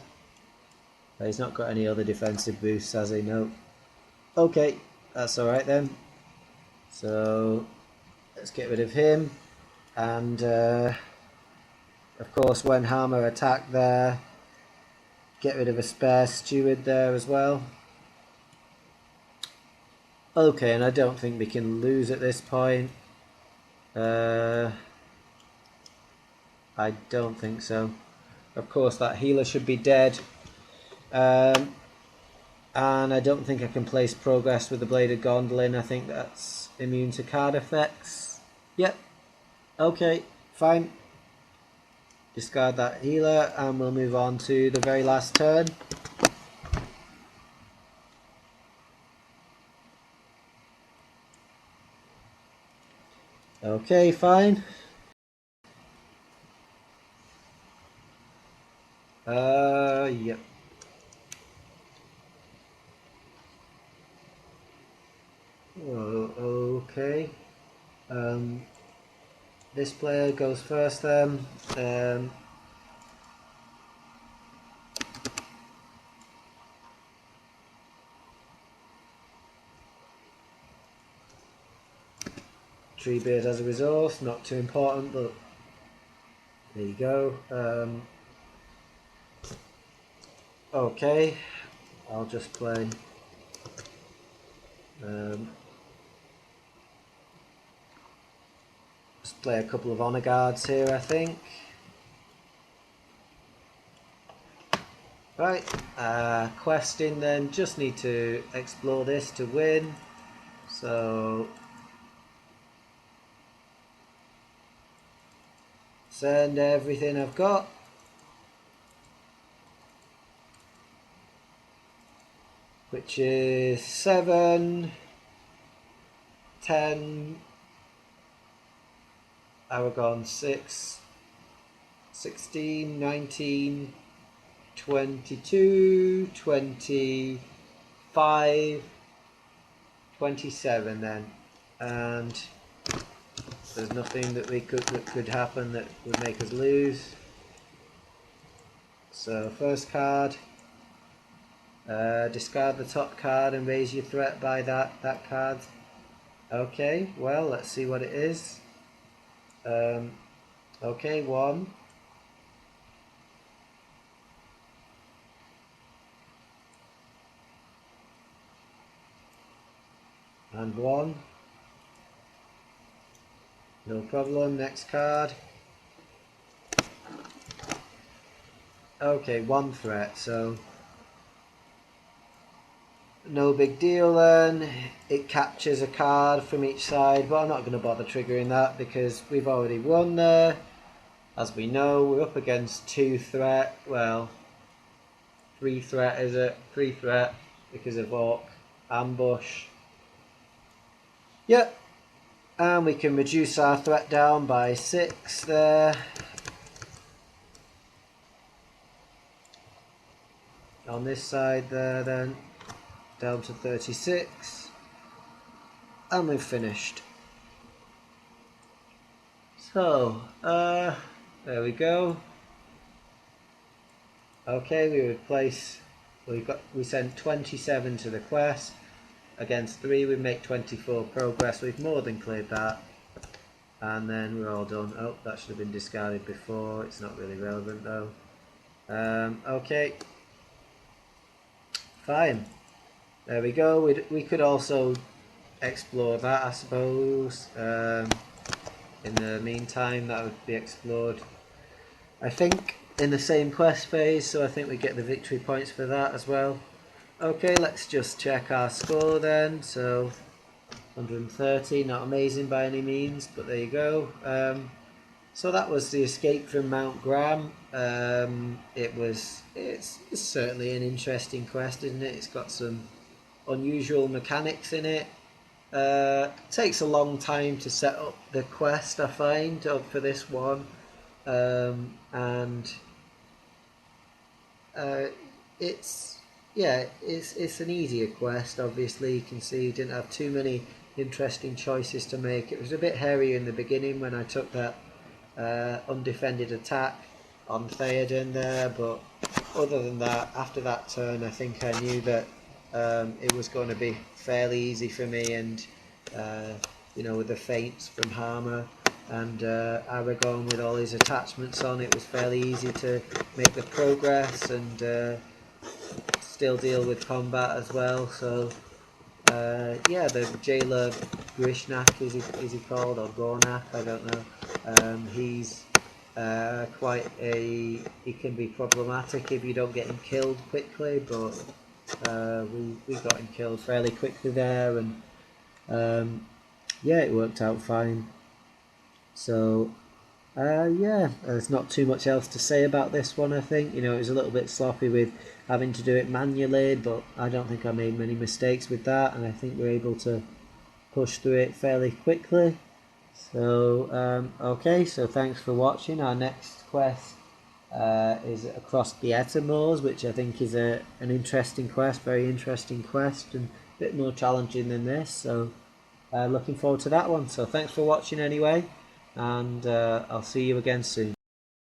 He's not got any other defensive boosts, has he? No. Okay, that's alright then. So let's get rid of him. And of course when Hammer attacked there, get rid of a spare steward there as well. Okay, and I don't think we can lose at this point. I don't think so. Of course that healer should be dead. And I don't think I can place progress with the Bladed Gondolin. I think that's immune to card effects. Yep. Okay, fine. Discard that healer and we'll move on to the very last turn. Okay, fine. Yep. Oh, okay. This player goes first then. Treebeard as a resource, not too important, but there you go. Okay, I'll just play just play a couple of honor guards here, I think. Right, questing then, just need to explore this to win. So send everything I've got. Which is 7, 10, Aragon 6, 16, 19, 22, 25, 27 then. And there's nothing that could happen that would make us lose. So first card. Discard the top card and raise your threat by that card. Okay, well, let's see what it is. Okay, 1. And 1. No problem, next card. Okay, 1 threat, so no big deal then. It captures a card from each side, but I'm not going to bother triggering that because we've already won there. As we know, we're up against 2 threat, well, 3 threat is it? 3 threat because of Orc Ambush. Yep, and we can reduce our threat down by 6 there. On this side there then. Down to 36 and we've finished. So, there we go. Okay, we sent 27 to the quest. Against 3 we make 24 progress. We've more than cleared that. And then we're all done. Oh, that should have been discarded before. It's not really relevant though. Okay. Fine. There we go. We could also explore that, I suppose. In the meantime, that would be explored, I think, in the same quest phase, so I think we get the victory points for that as well. Okay, let's just check our score then. So 130, not amazing by any means, but there you go. So that was the escape from Mount Graham. It's certainly an interesting quest, isn't it? It's got some unusual mechanics in it. Takes a long time to set up the quest, I find, for this one, and it's it's an easier quest. Obviously, you can see you didn't have too many interesting choices to make. It was a bit hairy in the beginning when I took that undefended attack on Theoden there, but other than that, after that turn, I think I knew that it was going to be fairly easy for me, and with the feints from Harmer and Aragorn with all his attachments on, it was fairly easy to make the progress and still deal with combat as well. So the jailer Grishnak is he called, or Gornak, I don't know. He's he can be problematic if you don't get him killed quickly, but we got him killed fairly quickly there, and it worked out fine. So there's not too much else to say about this one. I think it was a little bit sloppy with having to do it manually, but I don't think I made many mistakes with that, and I think we're able to push through it fairly quickly. So okay, so thanks for watching. Our next quest is across the Ettermoors, which I think is an interesting quest, very interesting quest, and a bit more challenging than this. So looking forward to that one. So thanks for watching anyway, and I'll see you again soon.